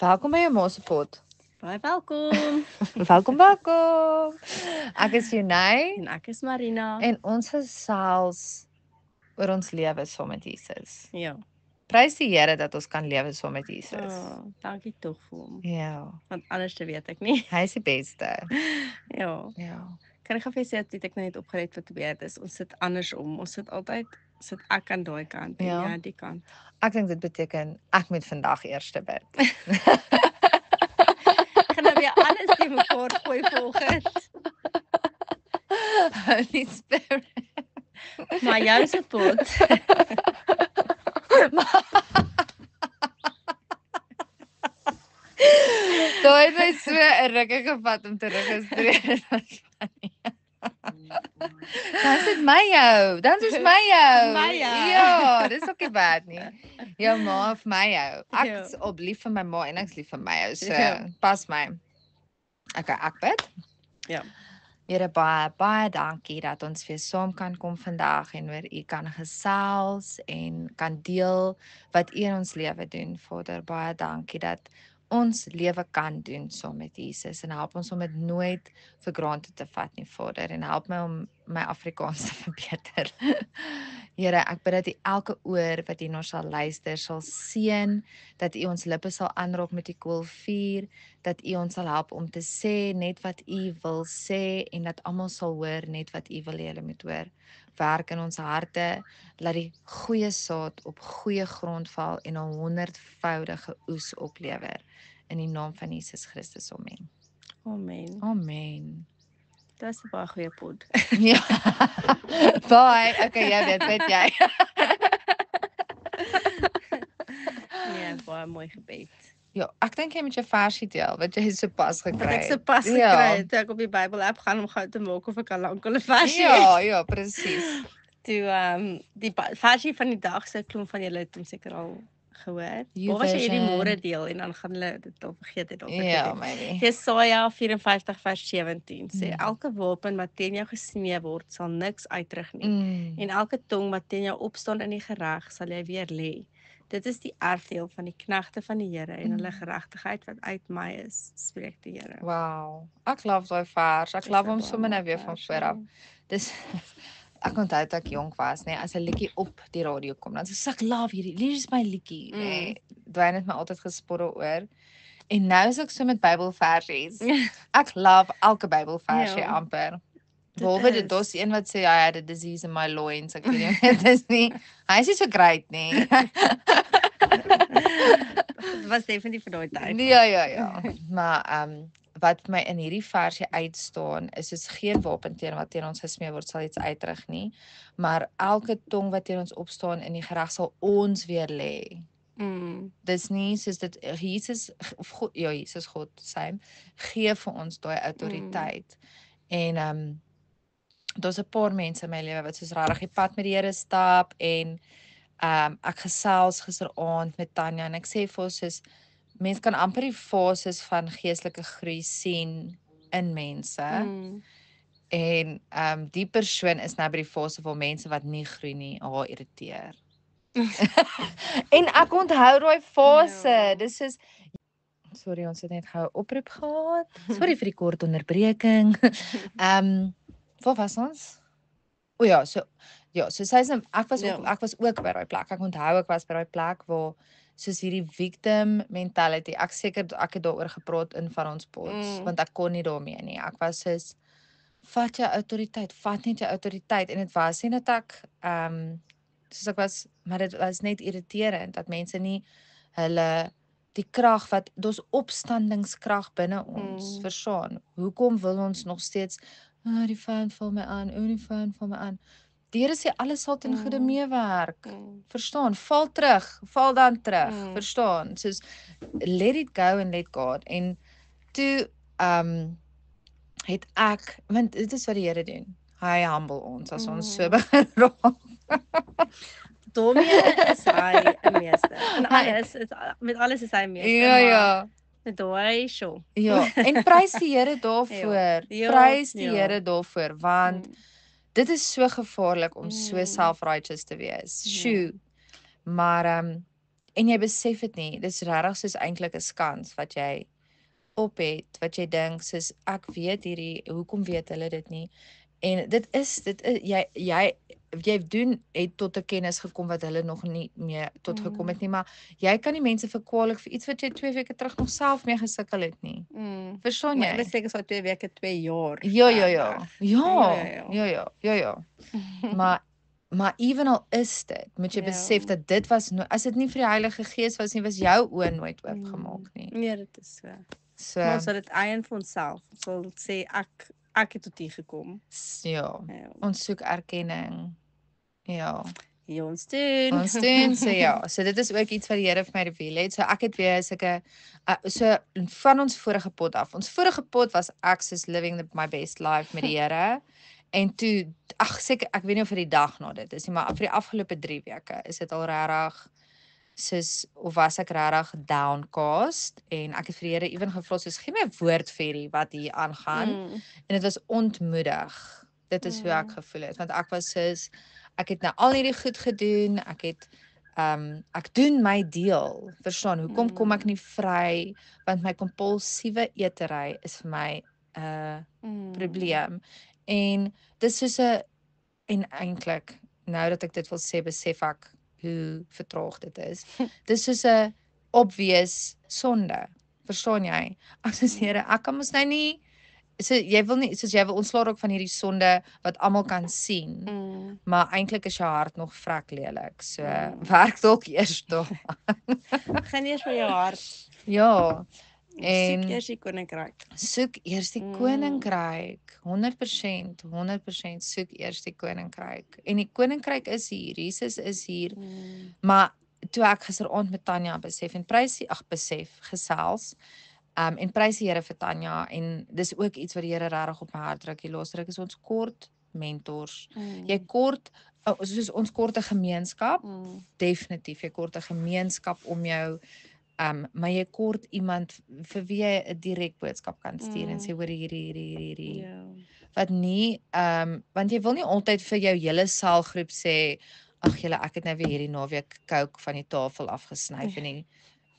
Welkom by jou Mosepot. Baie welkom. Welkom. Ek is Junay En ek is Marina. en ons gesels oor ons lewe saam met Jesus. Ja. Prys die Here dat ons kan lewe saam met Jesus. Dankie tog vir hom. Ja, Want anders te weet ek nie. hy is die beste. Ja. Ja. Kan ek gou vir jou sê dat ek nou net opgelet wat gebeur het is. Ons sit andersom. Ons sit altyd ek aan daai kant en Ja. jy aan die kant. Ek dink dit beteken ek moet vandag eers bid. Ek gaan nou weer alles te mekaar gooi volgens. Holy Spirit. Maar jou support. Daai het my so 'n rukkie gevat om te registreer. Dan is dit my jou. Dan is my jou. Mayo. Ja, dis ook nie bad nie. Jou ma of my jou. Ek Ja. is op lief vir my ma en ek is lief vir my jou. So Ja. pas my. Okay, ek bid. Ja. Here baie dankie dat ons weer saam kan kom vandag en oor U kan gesels en kan deel wat U in ons lewe doen. Vader, baie dankie dat ons lewe kan doen saam met Jesus en help ons om dit nooit vir granted te vat nie, Vader, en help my om my Afrikaans te verbeter. Here, ek bid dat U elke oor wat hier na sal luister sal seën, dat U ons lippe sal aanraak met U koolvuur, dat U ons sal help om te sê net wat U wil sê en dat almal sal hoor net wat U wil hê hulle moet hoor. Werk in ons harte, laat die goeie saad op goeie grond val en 'n 100voudige oes oplewer. In die naam van Jesus Christus, amen. Amen. Amen. Dit was 'n baie goeie pod. Ja. Bye. Okay, jy weet, weet jy. Nee, baie mooi gebed. Ja, ek dink jy moet jou versie deel wat jy sopas gekry Wat het. ek sopas gekry het, toe ek op die Bybel app gaan om gou te maak of ek al lank 'n versie het. Ja, presies. Toe die versie van die dag se klomp van julle het hom seker al gehoor. You Of as jy hierdie version. môre deel en dan gaan hulle dit al vergeet het of Ja, maybe. Jesaja 54 vers 17 sê Mm. elke wapen wat teen jou gesmee word sal niks uitrig nie. Mm. En elke tong wat teen jou opstaan in die gereg sal jy weer lê. Dit is die erfdeel van die knegte van die Here en hulle geregtigheid wat uit my is, spreek die Here. Wow. Ek love daai vers. Ek Dis love 'n hom baie sommer nou mooi weer van vers, voor af. ja. Dis ek onthou toe ek jonk was, nê, as 'n liedjie op die radio kom, dan sê ek love hierdie is my liedjie, nê. Dwyn het my altyd gespot daaroor. En nou is ek so met Bybelversies. Ek love elke Bybelversie Ja. amper. Dit Behalwe dit is. dos een wat sê I had a disease in my loins. Ek weet nie dit is nie. Hy is nie so great nie. Dit was definitief vir daai tyd. Ja. Maar wat vir my in hierdie versie uitstaan is soos geen wapen teen wat teen ons gesmee word sal iets uitrig nie, maar elke tong wat teen ons opstaan in die gereg sal ons weer lê. Dis nie soos dit Jesus of God, ja, Jesus God sê gee vir ons daai autoriteit. En daar's 'n paar mense in my lewe wat soos regtig die pad met die Here stap en ek gesels gisteraand met Tanya en ek sê vir haar soos mense kan amper die fases van geestelike groei sien in mense. En die persoon is nou by die fase waar mense wat nie groei nie haar irriteer. En ek onthou daai fase. Ja. Dis soos sorry, ons het net gou 'n oproep gehad. Sorry vir die kort onderbreking. Waar was ons? O ja, so sy's ek was Ja. ook ek was ook by daai plek. Ek onthou ek was by daai plek waar soos hierdie victim mentality. Ek seker ek het daaroor gepraat in van ons pods want ek kon nie daarmee nie. Ek was soos vat jou autoriteit, vat net jou autoriteit en dit was nie dat ek soos ek was, maar dit was net irriterend dat mense nie hulle die krag wat daar's opstandingskrag binne ons, verstaan. Hoekom wil ons nog steeds die fan val my aan, die fan val my aan. Die Here sê alles sal ten goeie meewerk. Verstaan, val dan terug, verstaan. Soos let it go and let God. En toe het ek, want dit is wat die Here doen. Hy humble ons as ons so begin raak. Daarmee is hy 'n meester. En alles met alles is hy 'n meester. Ja. Met daai show. Ja, en prys die Here daarvoor. Ja, Prys die ja. Here daarvoor want dit is so gevaarlik om so self-righteous te wees. Sjoe. Maar en jy besef dit nie. Dis regtig soos eintlik 'n skans wat jy op het, wat jy dink soos ek weet hoekom weet hulle dit nie? En dit is jy het tot 'n kennis gekom wat hulle nog nie meer tot gekom het nie, maar jy kan nie mense verkwalik vir iets wat jy 2 weke terug nog self mee gesukkel het nie. Verstaan Maar jy? ek wil sê is al 2 weke, 2 jaar. Ja. Maar ewenal is dit, moet jy besef dat dit was as dit nie vir die Heilige Gees was nie, was jou oë nooit oopgemaak nie. Nee, dit is so. Maar ons sal dit eien vir onsself. Ons sal sê ek het tot hier gekom. Ja. Ons soek erkenning. Ja. Ons doen. So dit is ook iets wat die Here vir my reveal het. So ek het weer sulke so van ons vorige pot af. Ons vorige pot was Access Living my best life met die Here. En toe seker ek weet nie of vir die dag na dit is nie, maar vir die afgelope 3 weke is dit al regtig of was ek regtig downcast en ek het vir die Here ewen gevra soos gee my 'n woord vir hierdie wat hier aangaan. En dit was ontmoedig. Dit is hoe ek gevoel het want ek was soos ek het nou al hierdie goed gedoen. Ek doen my deel. Verstaan, hoekom kom ek nie vry? Want my kompulsiewe eetery is vir my 'n probleem. En dis soos en eintlik nou dat ek dit wil sê, besef ek hoe vertraag dit is. Dis soos 'n obvious sonde. Verstaan jy? Ek sê Here, ek kan mos nou nie jy wil ontslaa raak van hierdie sonde wat almal kan sien. Maar eintlik is jou hart nog vrek lelik. So werk dalk eers daaraan. Begin eers met jou hart. Ja. Soek eers die koninkryk. Soek eers die koninkryk. 100% soek eers die koninkryk. En die koninkryk is hier. Jesus is hier. Maar toe ek gisteraand met Tanya gesels. En prys die Here vir Tanya en dis ook iets wat die Here regtig op my hart druk. Die laaste ruk is ons kort mentors. Jy kort soos ons kort 'n gemeenskap. Definitief, jy kort 'n gemeenskap om jou maar jy kort iemand vir wie jy 'n direk boodskap kan stuur en sê hoor hierdie. Wat nie want jy wil nie altyd vir jou hele selgroep sê ag julle ek het nou weer hierdie naweek coke van die tafel afgesny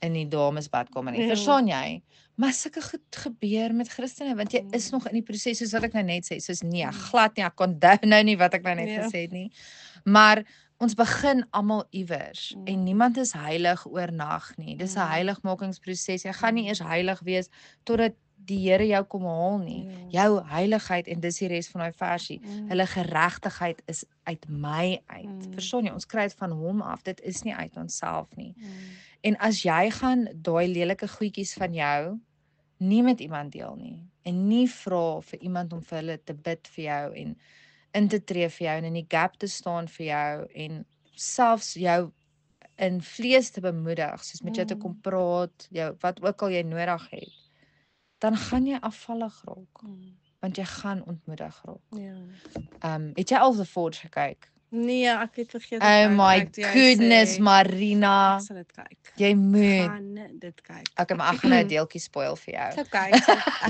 in die dames badkamer nie. Verstaan jy? Maar sulke goed gebeur met Christene want jy is nog in die proses soos wat ek nou net sê. Soos nee, glad nie. Ek kon nou nie wat ek nou net gesê het nie. Maar ons begin almal iewers en niemand is heilig oornag nie. Dis 'n heiligmakingsproses. Jy gaan nie eers heilig wees totdat die Here jou kom haal nie. Jou heiligheid en dis die res van daai versie. Hulle geregtigheid is uit my uit. Verstaan jy? Ons kry dit van hom af. Dit is nie uit onsself nie. En as jy gaan daai lelike goedjies van jou nie met iemand deel nie en nie vra vir iemand om vir hulle te bid vir jou en in te tree vir jou en in die gap te staan vir jou en selfs jou in vlees te bemoedig, soos met jou te kom praat, jou wat ook al jy nodig het, dan gaan jy afvallig raak. Want jy gaan ontmoedig raak. Het jy al The Forge gekyk? Nee, ek het vergeet. Oh my goodness, Marina. Ek sal dit kyk. Jy moet Gaan dit kyk. Okay, maar ek gaan nou 'n deeltjie spoil vir jou. Okay, ek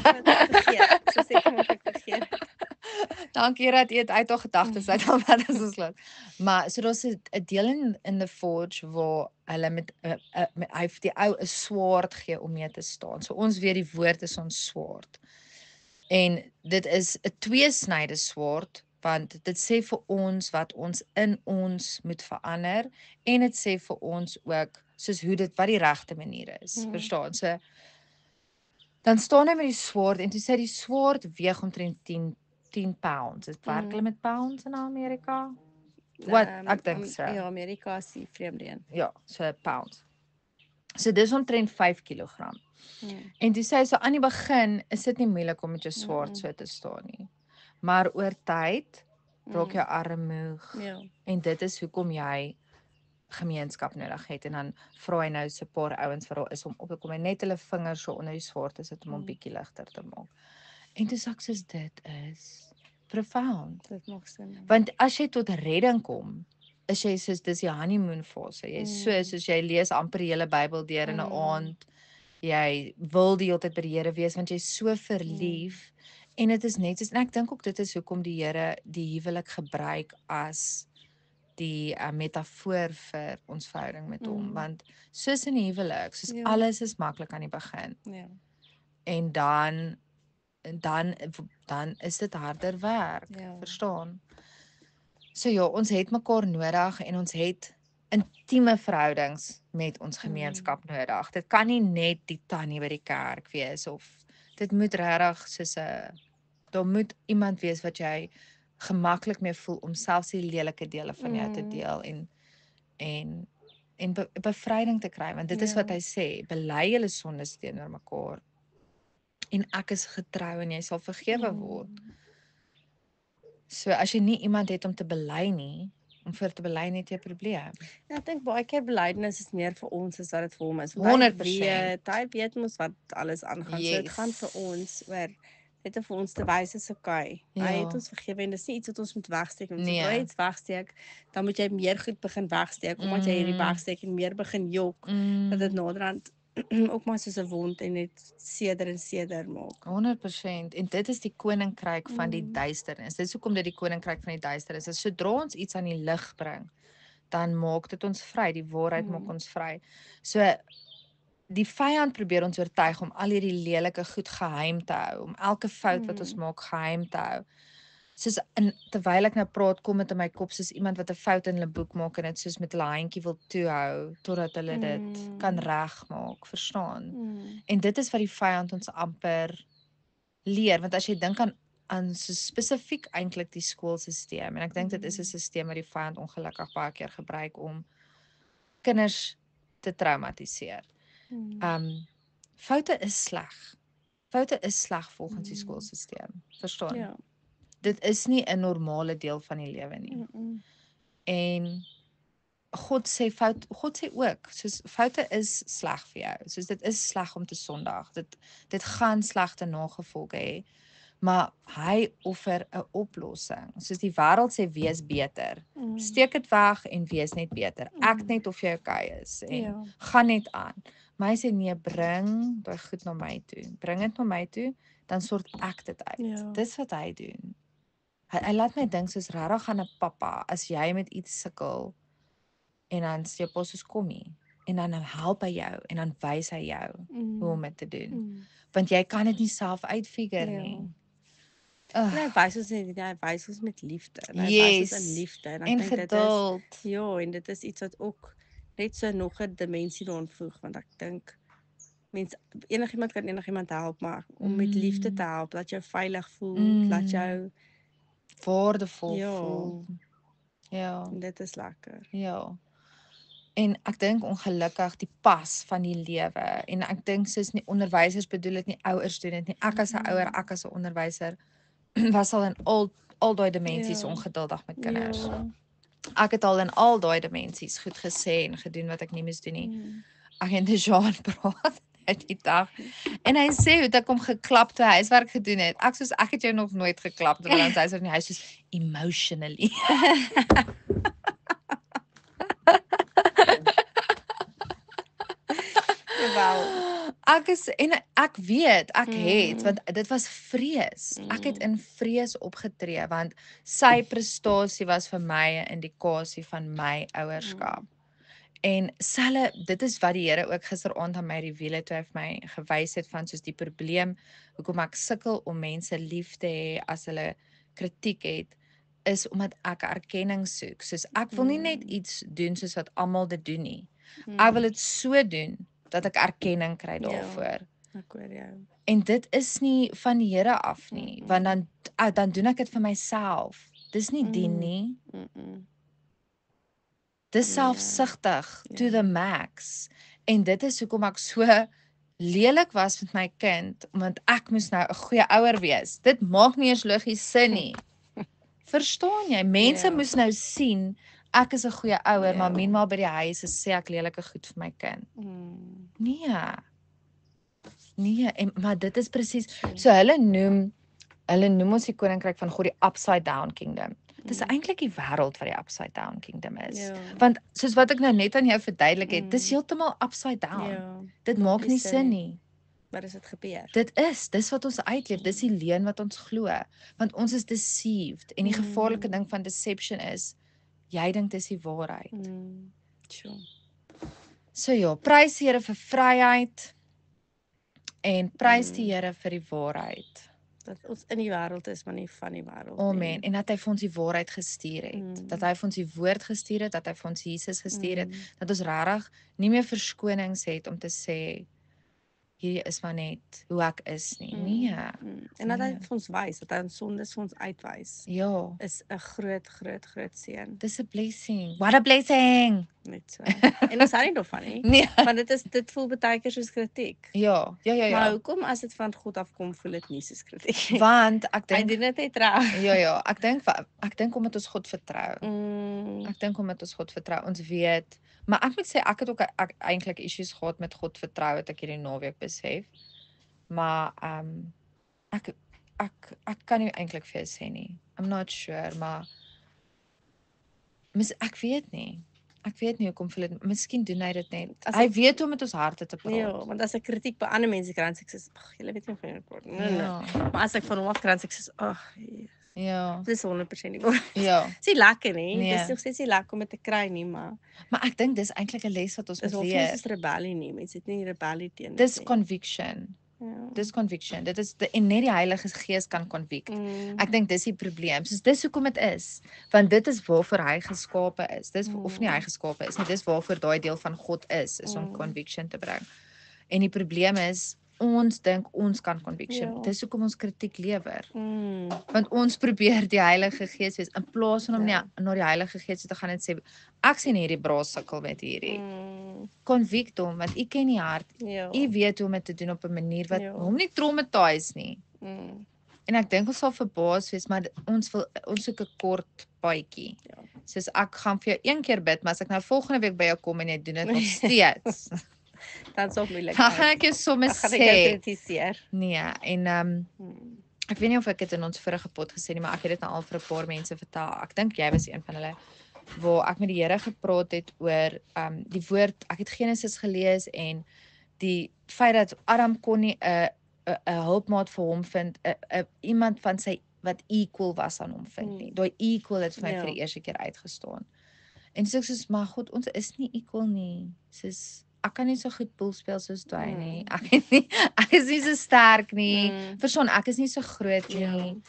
het dit vergeet. So seker moet ek vergeet. Dankie dat jy dit uit jou gedagtes uit al wat is ons laat. Maar so daar's 'n deel in The Forge waar hulle met hy vir die ou 'n swaard gee om mee te staan. So ons weet die woord is ons swaard. En dit is 'n tweesnyde swaard want dit sê vir ons wat ons in ons moet verander en dit sê vir ons ook soos hoe dit wat die regte manier is. Verstaan? So dan staan hy met die swaard en toe sê die swaard weeg omtrent 10 pounds. Dit werk hulle met pounds in Amerika? Wat ek dink so. Ja, Amerika is die vreemde een. Ja, so pounds. So dis omtrent 5 kg. En toe sê hy so aan die begin is dit nie moeilik om met jou swaard so te staan nie. Maar oor tyd raak jou arm moeg. En dit is hoekom jy gemeenskap nodig het en dan vra hy nou so 'n paar ouens wat daar is om op te kom en net hulle vingers so onder die swaard te sit om hom bietjie ligter te maak. En toe sê ek soos dit is profound. Dit maak sin. Want as jy tot redding kom, is jy soos dis die honeymoon fase. Jy is soos jy lees amper die hele Bybel deur in 'n aand. Jy wil die hele tyd by die Here wees want jy is so verlief. En dit is net soos en ek dink ook dit is hoekom die Here die huwelik gebruik as die metafoor vir ons verhouding met hom, want soos in die huwelik, soos Ja. alles is maklik aan die begin Ja. en dan is dit harder werk, Ja. verstaan? So ja, ons het mekaar nodig en ons het intieme verhoudings met ons gemeenskap nodig. Dit kan nie net die tannie by die kerk wees of dit moet regtig soos 'n daar moet iemand wees wat jy gemaklik mee voel om selfs die lelike dele van jou te deel en bevryding te kry, want dit is wat hy sê, bely julle sondes teenoor mekaar en ek is getrou en jy sal vergewe word. So as jy nie iemand het om te bely nie, om vir te bely nie, het jy 'n probleem. Ja, ek dink baie keer belydenis is meer vir ons as wat dit vir hom is. Want 100%. hy weet mos wat alles aangaan. So dit gaan vir ons oor net om vir ons te wys is okay. Hy Ja. het ons vergewe en dis nie iets wat ons moet wegsteek nie. Nee. Sodra jy iets wegsteek, dan moet jy meer goed begin wegsteek omdat jy hierdie wegsteek en meer begin jok dat dit naderhand ook maar soos 'n wond en net seder maak. 100%. En dit is die koninkryk van die duisternis. Dis hoekom dit die koninkryk van die duisternis is. Sodra ons iets aan die lig bring, dan maak dit ons vry. Die waarheid maak ons vry. So die vyand probeer ons oortuig om al hierdie lelike goed geheim te hou, om elke fout wat ons maak geheim te hou. Soos terwyl ek nou praat, kom dit in my kop soos iemand wat 'n fout in hulle boek maak en dit soos met hulle handjie wil toehou totdat hulle dit kan regmaak, verstaan? En dit is wat die vyand ons amper leer, want as jy dink aan so spesifiek eintlik die skoolstelsel en ek dink dit is 'n stelsel wat die vyand ongelukkig baie keer gebruik om kinders te traumatiseer. Foute is sleg. Foute is sleg volgens die skoolstelsel. Verstaan? Ja. Dit is nie 'n normale deel van die lewe nie. En God sê ook, soos foute is sleg vir jou. Soos dit is sleg om te sondig. Dit gaan slegte nagevolge hê. Maar hy offer 'n oplossing. Soos die wêreld sê wees beter. Steek dit weg en wees net beter. Ek net of jy okay is en gaan net aan. Maar hy sê nee, bring daai goed na my toe. Bring dit na my toe, dan sort ek dit uit. Ja. Dis wat hy doen. Hy laat my dink soos regtig aan 'n pappa as jy met iets sukkel en dan sê jy soos kom hier en dan help hy jou en dan wys hy jou hoe om dit te doen. Want jy kan dit nie self uitfigure nie. En hy wys ons net, hy wys ons met liefde. Hy wys ons in liefde en ek dink dit geduld. ja, en dit is iets wat ook net so nog 'n dimensie daaraan voeg want ek dink enigiemand kan enigiemand help, maar om met liefde te help, dat jy veilig voel, dat jou waardevol Ja. voel. Ja. en dit is lekker. Ja. En ek dink ongelukkig die pas van die lewe en ek dink soos nie onderwysers bedoel dit nie, ouers doen dit nie. Ek as 'n ouer, ek as 'n onderwyser was al in al daai dimensies Ja. ongeduldig met kinders. Ja. Ek het al in al daai dimensies goed gesê en gedoen wat ek nie moes doen nie. Ek en Jean praat net die dag. En hy sê hoe ek hom geklap toe hy huiswerk gedoen het. Ek het jou nog nooit geklap terwyl ons huiswerk nie. Hy soos emotionally. Wel, Ek weet, ek het want dit was vrees. Ek het in vrees opgetree want sy prestasie was vir my 'n indikasie van my ouerskap. En dit is wat die Here ook gisteraand aan my reveal het toe hy vir my gewys het van soos die probleem hoekom ek sukkel om mense lief te hê as hulle kritiek het is omdat ek erkenning soek. Soos ek wil nie net iets doen soos wat almal dit doen nie. Ek wil dit so doen dat ek erkenning kry daarvoor. ek hoor jou. En dit is nie van die Here af nie, want dan doen ek dit vir myself. Dis nie dien nie. Dis selfsugtig to the max. En dit is hoekom ek so lelik was met my kind, want ek moes nou 'n goeie ouer wees. Dit maak nie eens logies sin nie. Verstaan jy? Mense moes nou sien ek is 'n goeie ouer, maar minmaal by die huis sê ek lelike goed vir my kind. Nee, maar dit is presies. So hulle noem ons die koninkryk van God die upside down kingdom. Dis eintlik die wêreld wat die upside down kingdom is. Ja. Want soos wat ek nou net aan jou verduidelik het, dis heeltemal upside down. Ja. Dit maak nie sin nie. Maar is dit gebeur? Dis wat ons uitleef, dis die leuen wat ons glo, want ons is deceived en die gevaarlike ding van deception is jy dink dis die waarheid. Sure. So ja, prys die Here vir vryheid en prys die Here vir die waarheid. Dat ons in die wêreld is, maar nie van die wêreld Amen. nie. En dat hy vir ons die waarheid gestuur het. Dat hy vir ons die woord gestuur het, dat hy vir ons Jesus gestuur het, dat ons regtig nie meer verskonings het om te sê hierdie is maar net hoe ek is nie. Nee. En dat hy vir ons wys, dat hy ons sondes vir ons uitwys, Ja, is 'n groot seën. dis 'n blessing. What a blessing. Net so. En ons hou nie daarvan nie. Nee. Want dit voel baie keer soos kritiek. Ja. Maar hoekom as dit van God afkom, voel dit nie soos kritiek nie? Want ek Hy dink doen dit net reg. ja, ek dink omdat ons God vertrou. Mm, Ek dink omdat ons God vertrou, ons weet, maar ek moet sê ek het ook eintlik issues gehad met God vertrou, het ek hierdie naweek besef. Maar ek kan nie eintlik vir jou sê nie. I'm not sure, maar ek weet nie. Ek weet nie hoekom voel dit. Miskien doen hy dit net. Hy weet hoe om met ons harte te praat. ja, want as ek kritiek by ander mense kry, dan sê ek soos, ag, julle weet nie van julle praat nie. Nee. Maar as ek van hom af kry, dan sê ek soos, ag, ja. dis 100% nie waar. Ja. Dis nie lekker nie. Nee. Dis nog steeds nie lekker om dit te kry nie, maar ek dink dis eintlik 'n les wat ons dis moet of nie leer. soos rebellie nie. Mense het nie rebellie teen dit Dis nie. conviction. Ja. Dis conviction. Dit is en net die Heilige Gees kan convict. Ek dink dis die probleem. Soos dis hoekom dit is. Want dit is waarvoor hy geskape is. Dis of nie hy geskape is nie. Dis waarvoor daai deel van God is om conviction te bring. En die probleem is ons dink ons kan conviction. Ja. Dis hoekom ons kritiek lewer. Want ons probeer die Heilige Gees wees in plaas van om na die Heilige Gees te gaan en sê ek sien hierdie braas sukkel met hierdie. Convict hom want u ken die hart. Ja. U weet hoe om dit te doen op 'n manier wat Ja. hom nie traumatise nie. En ek dink ons sal verbaas wees, maar ons soek 'n kort paadjie. Ja. Soos ek gaan vir jou een keer bid, maar as ek nou volgende week by jou kom en jy doen dit nog steeds, Dan sal moeilik. dan gaan ek jou sommer Dan gaan ek jou sê. kritiseer. Nee, en ek weet nie of ek dit in ons vorige pot gesê nie, maar ek het dit nou al vir 'n paar mense vertel. Ek dink jy was een van hulle waar ek met die Here gepraat het oor die woord. Ek het Genesis gelees en die feit dat Adam kon nie 'n hulpmaat vir hom vind, iemand van sy wat equal was aan hom vind nie. Daai equal het vir my vir die eerste keer uitgestaan. En so ek soos, maar God, ons is nie equal nie. Soos ek kan nie so goed pool speel soos jy nie. Ek is nie so sterk nie. Verstaan, ek is nie so groot nie.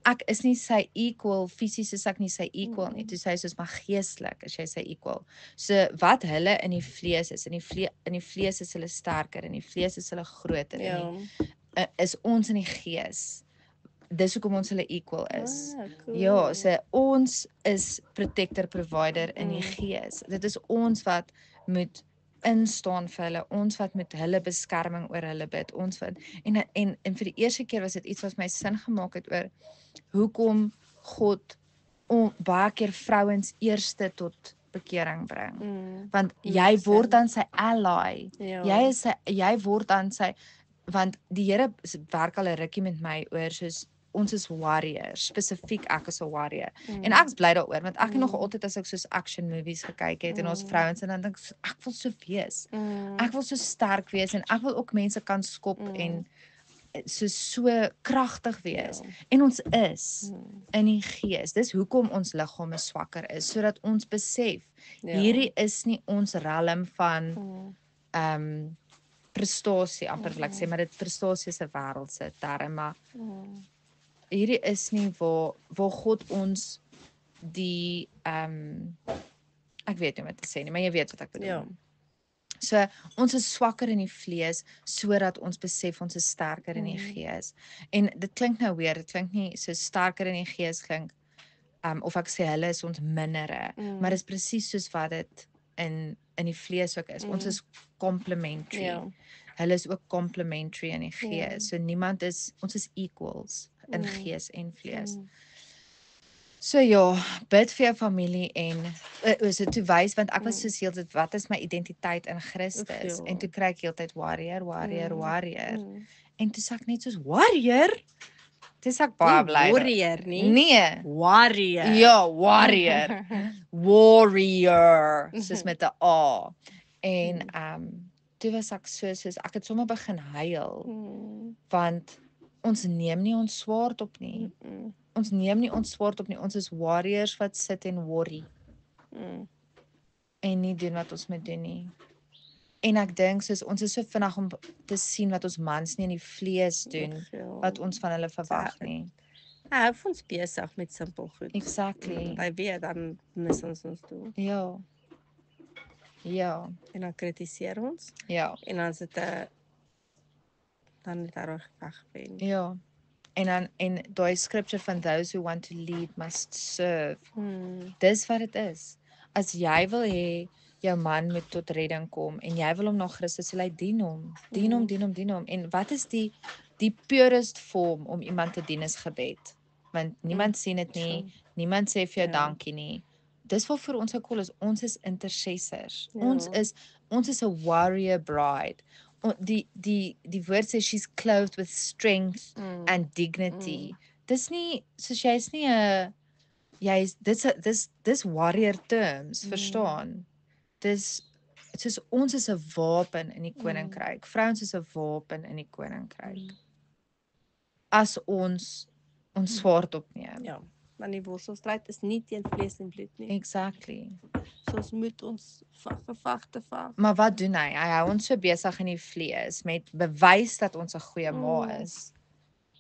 Ek is nie sy equal, fisies is ek nie sy equal nie. Toe sê hy soos, maar geestelik is jy sy equal. So wat hulle in die vlees is, in die vlees is hulle sterker, in die vlees is hulle groter, is ons in die gees. Dis hoekom ons hulle equal is. Cool. Ja, so ons is protector, provider in die gees. Dit is ons wat moet instaan vir hulle, ons wat met hulle beskerming oor hulle bid, ons wat en vir die eerste keer was dit iets wat my sin gemaak het oor hoekom God baie keer vrouens eerste tot bekering bring. Want jy word dan sy ally. Jy word dan sy, want die Here werk al 'n rukkie met my oor soos ons is warriors, spesifiek ek is 'n warrior. En ek's bly daaroor want ek het nog altyd as ek soos action movies gekyk het en ons vrouens en dan dink ek wil so wees. Ek wil so sterk wees en ek wil ook mense kan skop en so kragtig wees. En ons is in die gees. Dis hoekom ons liggame swakker is, sodat ons besef hierdie is nie ons realm van prestasie amper wil ek sê, maar dit prestasie is 'n wêreldse term, maar hierdie is nie waar God ons die ek weet nie wat te sê nie, maar jy weet wat ek bedoel. Ja. So ons is swakker in die vlees sodat ons besef ons is sterker in die gees. En dit klink nou weer, dit klink nie so sterker in die gees klink of ek sê hulle is ons mindere, maar dit is presies soos wat dit in die vlees ook is. Ons is complementary. Ja. Hulle is ook complementary in die gees. So ons is equals in gees en vlees. So ja, bid vir jou familie en so toe wys, want ek was so heeltyd, wat is my identiteit in Christus? En toe kry ek heeltyd warrior. En toe sê ek net soos warrior. Toe sê ek baie bly. Warrior nie. Nee. Warrior. Ja, warrior. Warrior. Soos met 'n A. En toe was ek soos ek het sommer begin huil. Want ons neem nie ons swaard op nie. ons neem nie ons swaard op nie, ons is warriors wat sit en worry en nie doen wat ons moet doen nie. En ek dink soos ons is so vinnig om te sien wat ons mans nie in die vlees doen, wat ons van hulle verwag nie. Hy hou vir ons besig met simpel goed. Exactly. Want hy weet, dan mis ons doel. Ja. Ja. En dan kritiseer ons. Ja. En dan sit dan het hy reg weggewen. Ja. En daai scripture van those who want to lead must serve. Dis wat dit is. As jy wil hê jou man moet tot redding kom en jy wil hom na Christus lei, dien hom. Dien hom. En wat is die purest vorm om iemand te dien is gebed? Want niemand sien dit nie, niemand sê vir jou dankie nie. Dis wat vir ons gekol is, ons is intercessors. Ons is 'n warrior bride. Die woord sê she's clothed with strength and dignity. Dis nie soos jy's nie 'n dis warrior terms, verstaan? Dis soos ons is 'n wapen in die koninkryk. Vrouens is 'n wapen in die koninkryk. As ons swaard opneem. Ja, want die worstelstryd is nie teen vlees en bloed nie. Exactly. So ons moet ons gevegte veg. Maar wat doen hy? Hy hou ons so besig in die vlees met bewys dat ons 'n goeie ma is.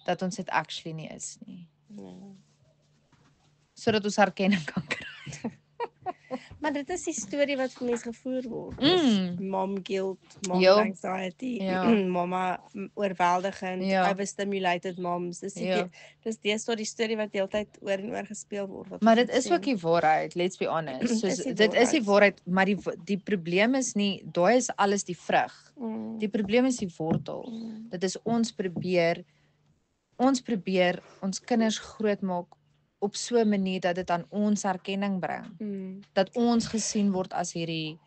Dat ons dit actually nie is nie. Sodat ons erkenning kan kry. Maar dit is die storie wat vir mense gevoer word. Mom guilt, mom anxiety, mama oorweldigend, overstimulated moms. Dis die storie wat heeltyd oor en oor gespeel word. Maar dit is ook die waarheid, let's be honest. Soos, dit is die waarheid, maar die probleem is nie, daai is alles die vrug. Die probleem is die wortel. Dit is ons probeer ons kinders grootmaak op so 'n manier dat dit aan ons erkenning bring. Dat ons gesien word as hierdie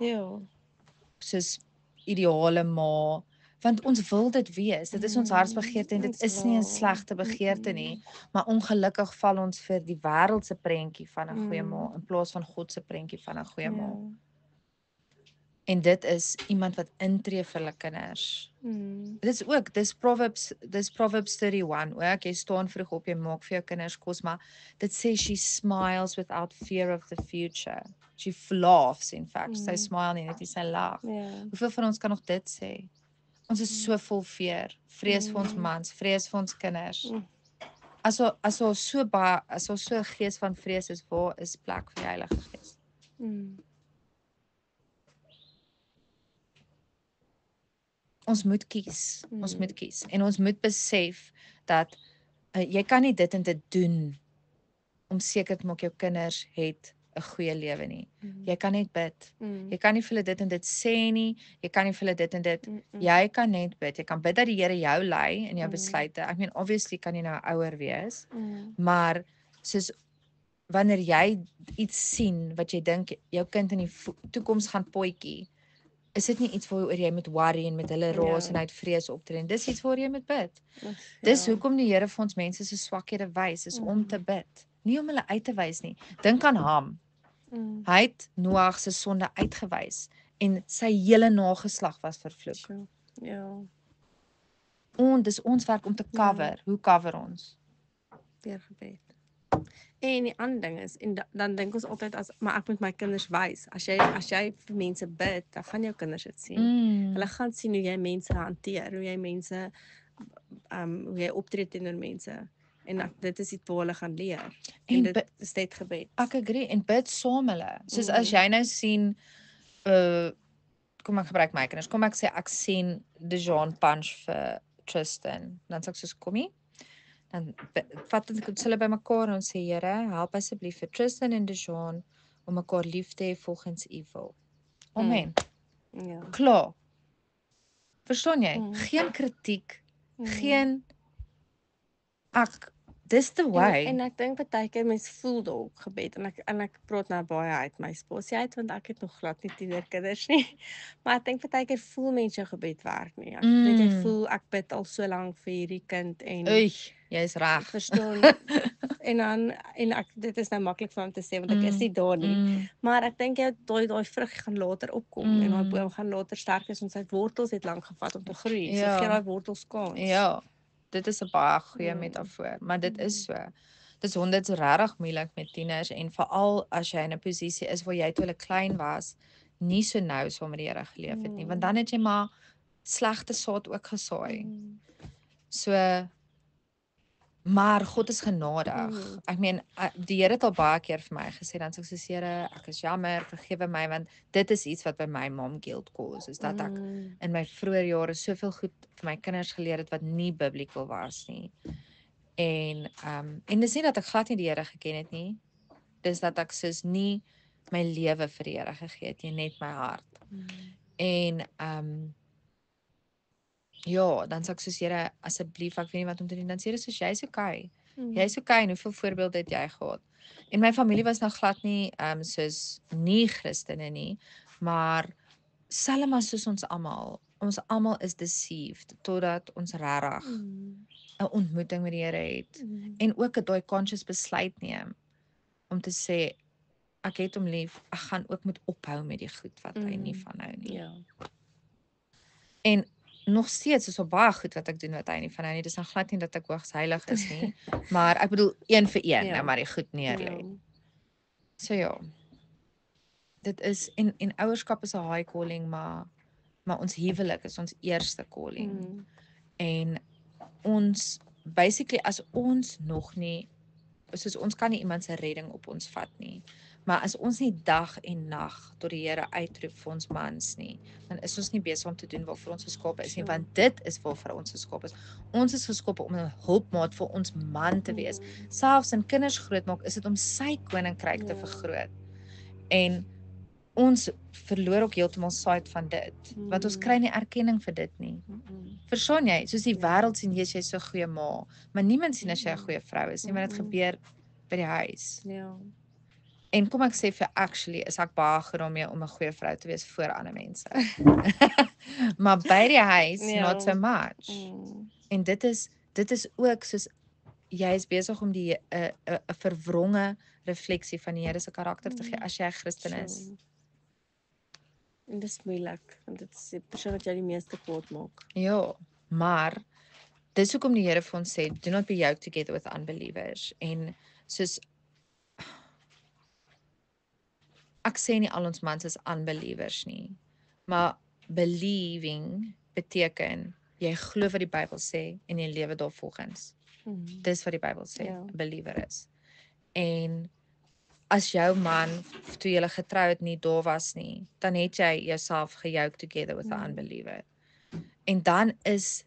soos ideale ma, want ons wil dit wees. Dit is ons hartsbegeerte en dit is nie 'n slegte begeerte nie, maar ongelukkig val ons vir die wêreld se prentjie van 'n goeie ma in plaas van God se prentjie van 'n goeie ma. En dit is iemand wat intree vir hulle kinders. Dis Proverbs 31, ook, jy staan vroeg op, jy maak vir jou kinders kos, maar dit sê she smiles without fear of the future. She laughs, in fact. Sy smile nie, net sy lag. Hoeveel van ons kan nog dit sê? Ons is so vol vrees vir ons mans, vrees vir ons kinders. As ons so 'n gees van vrees is, waar is plek vir die Heilige Gees? Ons moet kies. En ons moet besef dat jy kan nie dit en dit doen om seker te maak jou kinders het 'n goeie lewe nie. Jy kan net bid. Jy kan nie vir hulle dit en dit sê nie. Jy kan nie vir hulle dit en dit. Jy kan net bid. Jy kan bid dat die Here jou lei in jou besluite. Ek meen obviously kan jy nou ouer wees, maar soos wanneer jy iets sien wat jy dink jou kind in die toekoms gaan potjie, is dit nie iets waaroor jy moet worry en met hulle raas en uit vrees optree. Dis iets waar jy moet bid. Dis hoekom die Here vir ons mense se swakhede wys, is om te bid. Nie om hulle uit te wys nie. Dink aan Ham. Hy het Noag se sonde uitgewys en sy hele nageslag was vervloek. Dis ons werk om te cover. Hoe cover ons? Deur gebed. En die ander ding is, en dan dink ons altyd maar ek moet my kinders wys. As jy vir mense bid, dan gaan jou kinders dit sien. Hulle gaan sien hoe jy mense hanteer, hoe jy mense hoe jy optree teenoor mense. En dit is iets wat hulle gaan leer. En dit is net gebed. Ek agree, en bid saam hulle. Soos as jy nou sien kom ek gebruik my kinders. Kom ek sê ek sien Dejan punch vir Tristan. Dan sê ek soos kom hier. Dan vat ons hulle bymekaar en sê Here, help asseblief vir Tristan en Dejan om mekaar lief te hê volgens U wil. Amen. Klaar. Verstaan jy? Geen kritiek, geen dis the way. En ek dink baie keer mense voel dalk gebed en ek praat nou baie uit my spasie uit want ek het nog glad nie tienerkinders nie. Maar ek dink baie keer voel mense jou gebed werk nie. Ek dink jy voel ek bid al so lank vir hierdie kind en jy's reg. Verstaan. en dit is nou maklik vir hom te sê want ek is nie daar nie. Maar ek dink jy daai vrug gaan later opkom en daai boom gaan later sterk wees want sy wortels het lank gevat om te groei. So gee daai wortels kans. Ja. Dit is 'n baie goeie metafoor, maar dit is so. dis regtig moeilik met tieners en veral as jy in 'n posisie is waar jy toe hulle klein was, nie so nou saam met die Here geleef het nie, want dan het jy maar slegte saad ook gesaai. So maar God is genadig. Ek meen die Here het al baie keer vir my gesê dan sê ek so Here, ek is jammer, vergewe my want dit is iets wat by my mom guilt cause is dat ek in my vroeë jare soveel goed vir my kinders geleer het wat nie biblical was nie. En dis nie dat ek glad nie die Here geken het nie. Dis dat ek soos nie my lewe vir die Here gegee het nie, net my hart. En ja, dan sê ek soos Here, asseblief, ek weet nie wat om te doen. Dan sê Here soos jy's okay. Jy's okay en hoeveel voorbeelde het jy gehad? En my familie was nou glad nie soos nie Christene nie, maar selfs maar soos ons almal is deceived totdat ons regtig 'n ontmoeting met die Here het en ook 'n daai conscious besluit neem om te sê ek het hom lief, ek gaan ook moet ophou met die goed wat hy nie van hou nie. Ja. En nog steeds is op baie goed wat ek doen wat hy nie van hou nie. Dis nou glad nie dat ek hoogs heilig is nie, maar ek bedoel een vir een, nou maar die goed neerlê. So ja. Dit is en ouerskap is 'n high calling, maar ons huwelik is ons eerste calling. En ons basically as ons nog nie soos ons kan nie iemand se redding op ons vat nie. Maar as ons nie dag en nag tot die Here uitroep vir ons mans nie, dan is ons nie besig om te doen waarvoor ons geskape is nie, want dit is waarvoor ons geskape is. Ons is geskape om 'n hulpmaat vir ons man te wees. Selfs in kinders grootmaak is dit om sy koninkryk te vergroot. En ons verloor ook heeltemal sight van dit, want ons kry nie erkenning vir dit nie. Verstaan jy? Soos die wêreld sien jy's so 'n goeie ma, maar niemand sien as jy 'n goeie vrou is nie, want dit gebeur by die huis. Ja. En kom ek sê vir actually is ek baie goed daarmee om 'n goeie vrou te wees voor ander mense. Maar by die huis not so much. En dit is ook soos jy is besig om die 'n verwronge refleksie van die Here se karakter te gee as jy 'n Christen is. En dit is moeilik, want dit is die persoon wat jy die meeste kwaad maak. Ja, maar dis hoekom die Here vir ons sê, do not be yoked together with unbelievers. En soos ek sê nie al ons mans is unbelievers nie, maar believing beteken jy glo wat die Bybel sê en jy lewe daarvolgens. Dis wat die Bybel sê, 'n believer is. En as jou man toe julle getrou het nie daar was nie, dan het jy jouself geyoked together with an unbeliever. En dan is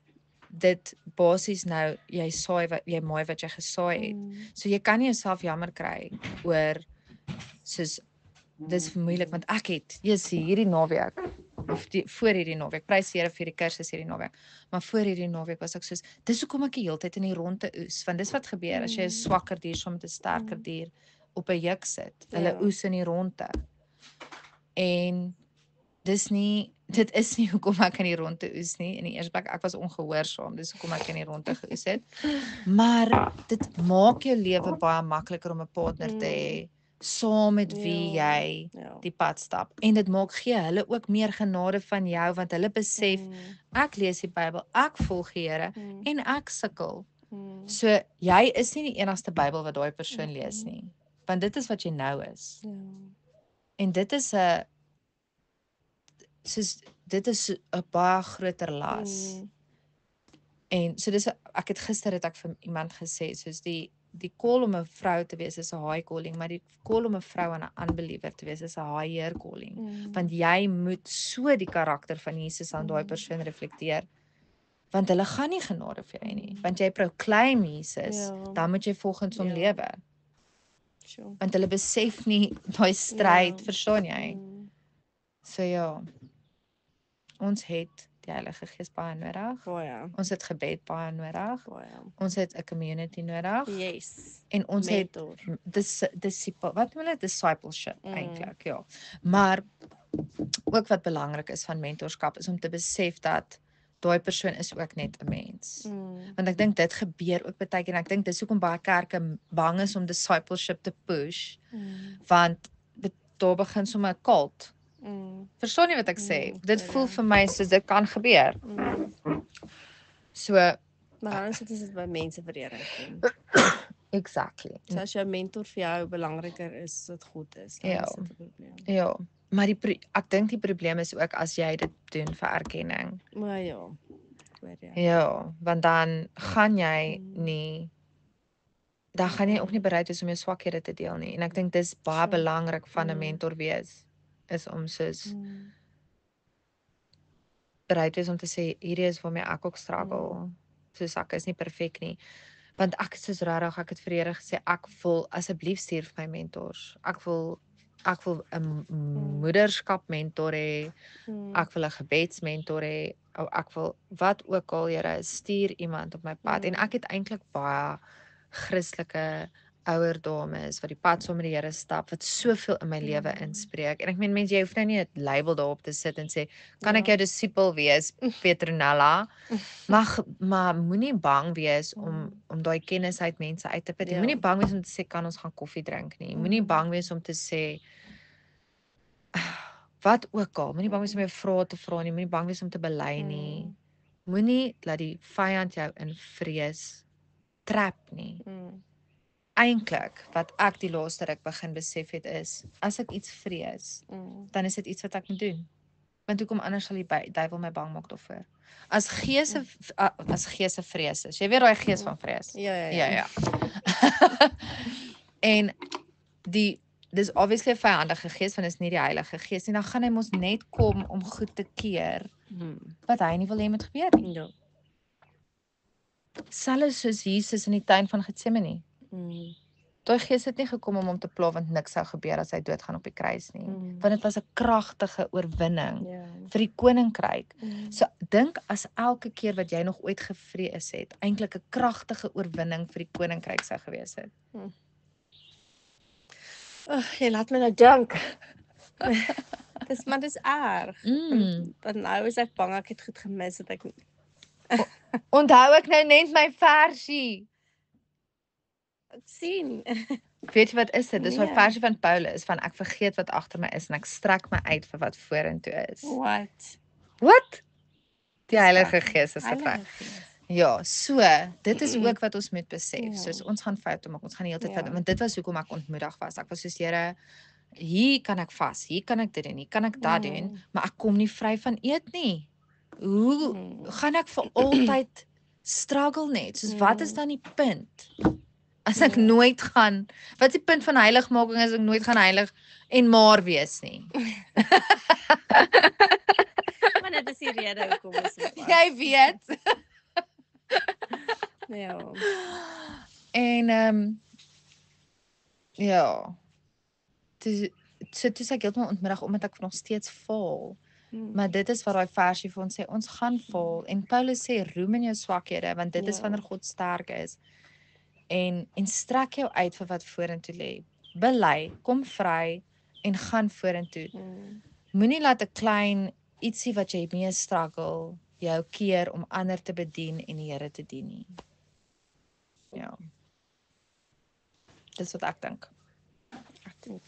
dit basies nou jy maai wat jy gesaai het. So jy kan nie jouself jammer kry oor soos dis moeilik want ek het hierdie naweek of voor hierdie naweek, prys die Here vir die kursus hierdie naweek. Maar voor hierdie naweek was ek soos dis hoekom ek die hele tyd in die ronde oes, want dis wat gebeur as jy 'n swakker dier saam met 'n sterker dier op 'n juk sit. Hulle oes in die ronde. En dit is nie hoekom ek in die ronde oes nie. In die eerste plek ek was ongehoorsaam, dis hoekom ek in die ronde geoes het. Maar dit maak jou lewe baie makliker om 'n partner te hê saam met wie jy die pad stap. En dit gee hulle ook meer genade van jou, want hulle besef, ek lees die Bybel, ek volg die Here, en ek sukkel. So, jy is nie die enigste Bybel wat daai persoon lees nie, want dit is wat jy nou is. En dit is 'n baie groter las. En so ek het gister vir iemand gesê, soos die call om 'n vrou te wees is 'n high calling, maar die call om 'n vrou aan 'n unbeliever te wees is 'n higher calling. Want jy moet so die karakter van Jesus aan daai persoon reflekteer. Want hulle gaan nie genade vir jou nie. Want jy proclaim Jesus, dan moet jy volgens hom lewe. Want hulle besef nie daai stryd, verstaan jy? So ja. Ons het die Heilige Gees baie nodig. Ons het gebed baie nodig. Ons het 'n community nodig. Yes. En ons Mentor. het discipleship eintlik, ja. Maar ook wat belangrik is van mentorskap is om te besef dat daai persoon is ook net 'n mens. Want ek dink dit gebeur ook baie keer en ek dink dis hoekom baie kerke bang is om discipleship te push. Want daar begin sommer 'n cult. Verstaan jy wat ek sê? Dit voel vir my soos dit kan gebeur. So, maar dan sit dit by mense vereniging. Exactly. So as jou mentor vir jou belangriker is, dit goed is, dan Ja. is dit 'n probleem. Ja, maar ek dink die probleem is ook as jy dit doen vir erkenning. Maar ja, ek hoor jou. Ja, want dan gaan jy nie dan gaan jy ook nie bereid wees om jou swakhede te deel nie. En ek dink dis baie belangrik van 'n mentor wees is om soos bereid wees om te sê hierdie is waarmee ek ook struggle. Soos ek is nie perfek nie. Want ek is soos regtig, ek het vir Here gesê ek wil asseblief stuur vir my mentors. Ek wil 'n moederskap mentor hê. Ek wil 'n gebedsmentor hê. Ek wil wat ook al, Here, stuur iemand op my pad. En ek het eintlik baie Christelike ouer dames wat die pad saam met die Here stap wat soveel in my lewe inspreek. En ek meen mense, jy hoef nou nie 'n label daarop te sit en sê kan ek jou disipel wees, Petronella? Maar moenie bang wees om daai kennis uit mense uit te put. Moenie bang wees om te sê kan ons gaan koffie drink nie. Moenie bang wees om te sê wat ook al. Moenie bang wees om jou vrae te vra nie. Moenie bang wees om te bely nie. Moenie laat die vyand jou in vrees trap nie. Eintlik wat ek die laaste ruk begin besef het is, as ek iets vrees, dan is dit iets wat ek moet doen. Want hoekom anders sal die duiwel my bang maak daarvoor? As geese vrees is. Jy weet daai gees van vrees. Ja. En dis obviously 'n vyhandige gees, want dit is nie die Heilige Gees nie. Dan gaan hy mos net kom om goed te keer wat hy nie wil hê moet gebeur nie. Ja. Selfs soos Jesus in die tuin van Getsemane. Daai gees het nie gekom om hom te pla want niks sou gebeur as hy doodgaan op die kruis nie. Want dit was 'n kragtige oorwinning vir die koninkryk. So dink as elke keer wat jy nog ooit gevrees het, eintlik 'n kragtige oorwinning vir die koninkryk sou gewees het. Jy laat my nou dink. Dis erg. Want nou is ek bang ek het goed gemis dat ek Onthou ek nou net my versie. Ek sien. Weet jy wat is dit? Dis 'n versie van Paulus van ek vergeet wat agter my is en ek strek my uit vir wat vorentoe is. Wat? Die Heilige Gees is gevaar. Ja, so, dit is ook wat ons moet besef. Soos ons gaan foute maak, ons gaan die hele tyd foute, want dit was hoekom ek ontmoedig was. Ek was soos Here, hier kan ek vas, hier kan ek dit doen, hier kan ek dat doen, maar ek kom nie vry van eet nie. Hoe gaan ek vir altyd struggle net? Soos wat is dan die punt? As ek nooit gaan, wat is die punt van heiligmaking as ek nooit gaan heilig en maar wees nie? Maar dit is die rede hoekom ons jy weet. Ja. En ja. Toe ek heeltemal ontmiddag omdat ek nog steeds faal. Maar dit is wat daai versie vir ons sê, ons gaan faal. En Paulus sê roem in jou swakhede, want dit is wanneer God sterk is. En strek jou uit vir wat vorentoe lê. Bely, kom vry en gaan vorentoe. Moenie laat 'n klein ietsie wat jy mee struggle jou keer om ander te bedien en die Here te dien nie. Ja. Dis wat ek dink. Ek dink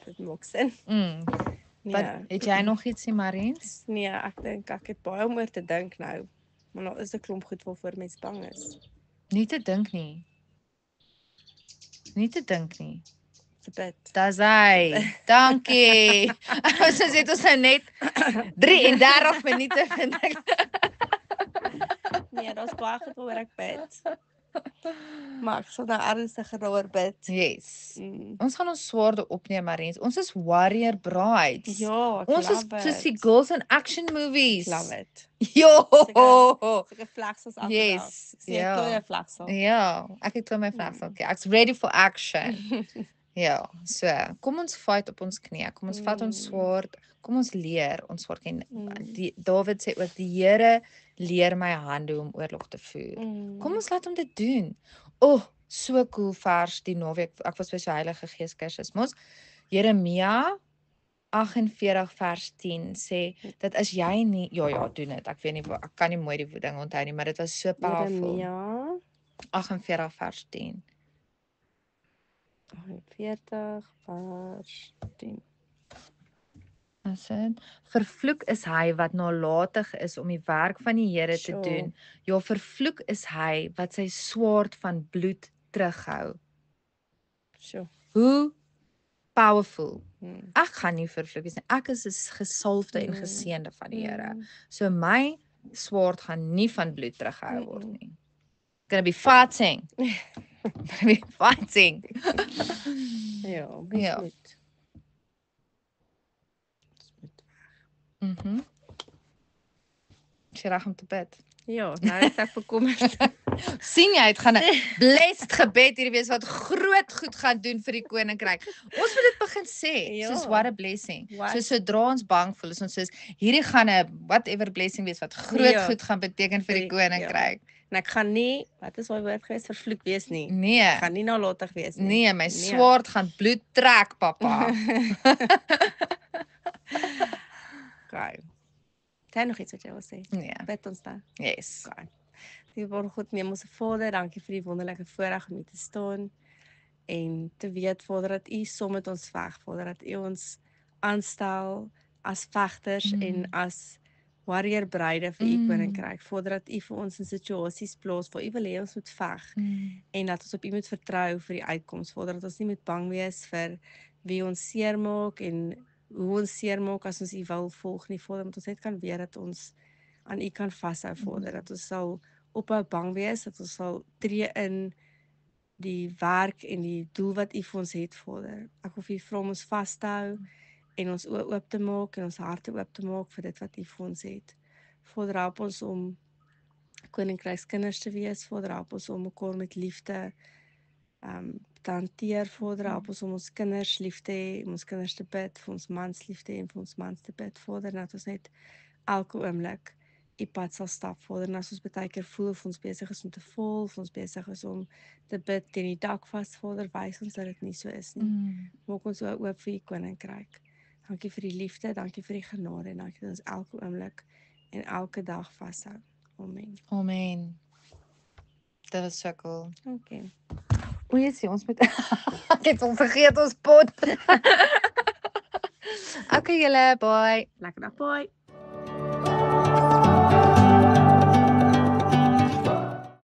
dit maak sin. Het jy nog ietsie, Mariens? Nee, ek dink ek het baie om oor te dink nou. Maar nou is 'n klomp goed waarvoor mens bang is. Nie te dink nie. Nie te dink nie. Te bid. Dis hy. Dankie. Ons het ons nou net 33 minute vind ek. Nee, daar's baie goed waaroor ek bid. Maar ek sal nou ernstiger daaroor bid. Yes. Ons gaan ons swaarde opneem, Mariens. Ons is warrior brides. Ja, ek ons is soos die girls in action movies. Love it. Jo. Soos 'n flaksels af. Yes. Ja. Ek het flaksel. Ja, ek het my flaksel. Okay, ek's ready for action. Ja, so, kom ons fight op ons knieë. Kom ons vat ons swaard. Kom ons leer ons swaard ken. Dawid sê ook die Here leer my hande om oorlog te voer. Kom ons laat hom dit doen. So cool vers die naweek. Ek was by so Heilige Gees kursus mos. Jeremia 48 vers 10 sê dat as jy nie doen dit. Ek weet nie ek kan nie mooi die ding onthou nie, maar dit was so powerful. Jeremia 48 vers 10. 40 vers 10. Vervloek is hy wat nalatig is om die werk van die Here te doen. Ja, vervloek is hy wat sy swaard van bloed terughou. Sure. Hoe powerful. Mm. Ek gaan nie vervloek wees nie. Ek is 'n gesalfde en geseënde van die Here. So my swaard gaan nie van bloed teruggehou word nie. Gonna be fighting. Gonna be fighting. Ja, Ja. moet. Is jy reg om te bid? Ja, nou is ek bekommerd. Sien jy, het gaan 'n blessed gebed hier wees wat groot goed gaan doen vir die koninkryk. Ons moet dit begin sê, soos what a blessing. So sodra ons bang voel, is ons soos hierdie gaan 'n whatever blessing wees wat groot goed gaan beteken vir die koninkryk. En ek gaan nie, wat is daai woord gewees, vervloek wees nie. Nee. Ek gaan nie nalatig wees nie. Nee, my swaard gaan bloed trek, papa. Okay. Jy nog iets wat jy wil sê? Nee. Bid ons dan. Yes. Okay. Liewe God, neem ons Vader, dankie vir die wonderlike voorreg om hier te staan en te weet, Vader, dat U saam met ons veg, Vader, dat U ons aanstel as vegters en as warrior bruide vir U koninkryk. Vader, dat U vir ons in situasies plaas waar U wil hê ons moet veg en dat ons op U moet vertrou vir die uitkoms. Vader, dat ons nie moet bang wees vir wie ons seermaak en hoe ons seermaak as ons U wil volg nie. Vader, dat ons net kan weet dat ons aan U kan vashou, Vader, dat ons sal ophou bang wees, dat ons sal tree in die werk en die doel wat U vir ons het, Vader. Ek wil vir U vra om ons vas te hou en ons oë oop te maak en ons harte oop te maak vir dit wat U vir ons het. Vader, help ons om koninkrykskinders te wees, Vader, help ons om mekaar met liefde te hanteer, Vader, help ons om ons kinders lief te hê, om ons kinders te bid, vir ons mans lief te hê en vir ons mans te bid, Vader, dat ons net elke oomblik U pad sal stap, Vader, en as ons baie keer voel of ons besig is om te val, of ons besig is om te bid teen die dak vas, Vader, wys ons dat dit nie so is nie. Maak ons oop vir U koninkryk. Dankie vir die liefde, dankie vir die genade en dankie dat ons elke oomblik en elke dag vashou. Amen. Amen. Dit was so cool. Okay. O, jy sê ons moet ek het ons vergeet ons pot. Okay julle, bye. Lekker dag, bye.